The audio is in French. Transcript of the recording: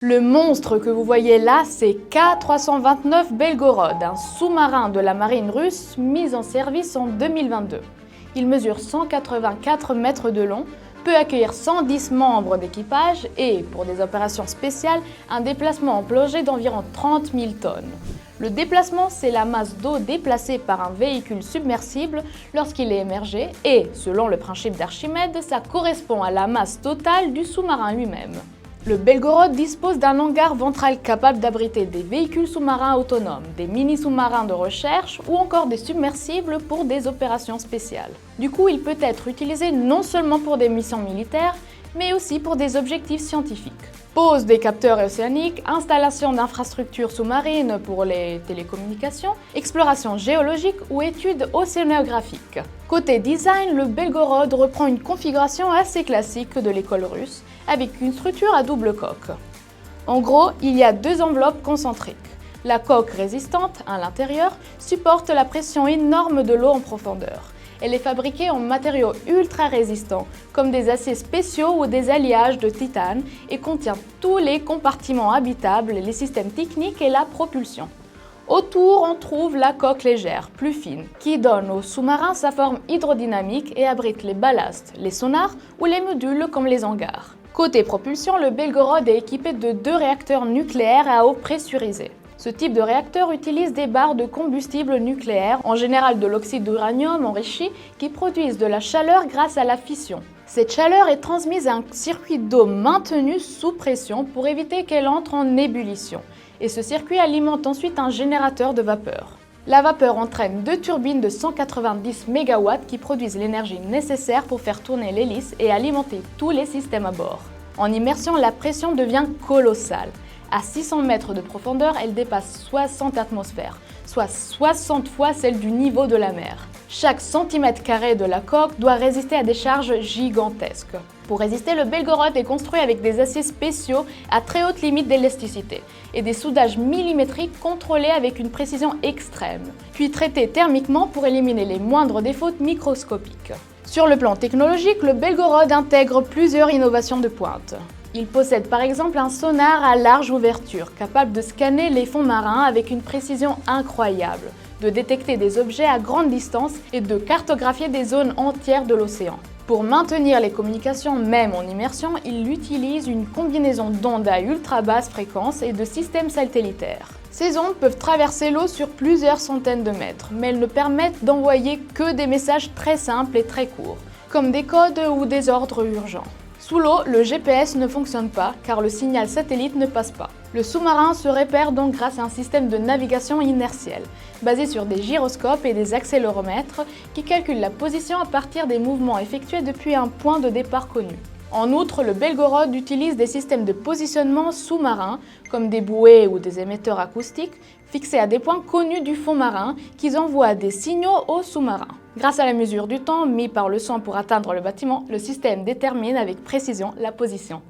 Le monstre que vous voyez là, c'est K329 Belgorod, un sous-marin de la marine russe mis en service en 2022. Il mesure 184 mètres de long, peut accueillir 110 membres d'équipage et, pour des opérations spéciales, un déplacement en plongée d'environ 30 000 tonnes. Le déplacement, c'est la masse d'eau déplacée par un véhicule submersible lorsqu'il est émergé et, selon le principe d'Archimède, ça correspond à la masse totale du sous-marin lui-même. Le Belgorod dispose d'un hangar ventral capable d'abriter des véhicules sous-marins autonomes, des mini-sous-marins de recherche ou encore des submersibles pour des opérations spéciales. Du coup, il peut être utilisé non seulement pour des missions militaires, mais aussi pour des objectifs scientifiques. Pose des capteurs océaniques, installation d'infrastructures sous-marines pour les télécommunications, exploration géologique ou études océanographiques. Côté design, le Belgorod reprend une configuration assez classique de l'école russe, avec une structure à double coque. En gros, il y a deux enveloppes concentriques. La coque résistante, à l'intérieur, supporte la pression énorme de l'eau en profondeur. Elle est fabriquée en matériaux ultra résistants, comme des aciers spéciaux ou des alliages de titane, et contient tous les compartiments habitables, les systèmes techniques et la propulsion. Autour, on trouve la coque légère, plus fine, qui donne au sous-marin sa forme hydrodynamique et abrite les ballasts, les sonars ou les modules comme les hangars. Côté propulsion, le Belgorod est équipé de 2 réacteurs nucléaires à eau pressurisée. Ce type de réacteur utilise des barres de combustible nucléaire, en général de l'oxyde d'uranium enrichi, qui produisent de la chaleur grâce à la fission. Cette chaleur est transmise à un circuit d'eau maintenu sous pression pour éviter qu'elle entre en ébullition. Et ce circuit alimente ensuite un générateur de vapeur. La vapeur entraîne 2 turbines de 190 MW qui produisent l'énergie nécessaire pour faire tourner l'hélice et alimenter tous les systèmes à bord. En immersion, la pression devient colossale. À 600 mètres de profondeur, elle dépasse 60 atmosphères, soit 60 fois celle du niveau de la mer. Chaque centimètre carré de la coque doit résister à des charges gigantesques. Pour résister, le Belgorod est construit avec des aciers spéciaux à très haute limite d'élasticité et des soudages millimétriques contrôlés avec une précision extrême, puis traités thermiquement pour éliminer les moindres défauts microscopiques. Sur le plan technologique, le Belgorod intègre plusieurs innovations de pointe. Il possède par exemple un sonar à large ouverture, capable de scanner les fonds marins avec une précision incroyable, de détecter des objets à grande distance et de cartographier des zones entières de l'océan. Pour maintenir les communications même en immersion, il utilise une combinaison d'ondes à ultra basse fréquence et de systèmes satellitaires. Ces ondes peuvent traverser l'eau sur plusieurs centaines de mètres, mais elles ne permettent d'envoyer que des messages très simples et très courts, comme des codes ou des ordres urgents. Sous l'eau, le GPS ne fonctionne pas car le signal satellite ne passe pas. Le sous-marin se repère donc grâce à un système de navigation inertielle, basé sur des gyroscopes et des accéléromètres qui calculent la position à partir des mouvements effectués depuis un point de départ connu. En outre, le Belgorod utilise des systèmes de positionnement sous-marin, comme des bouées ou des émetteurs acoustiques, fixés à des points connus du fond marin, qui envoient des signaux au sous-marin. Grâce à la mesure du temps mis par le son pour atteindre le bâtiment, le système détermine avec précision la position.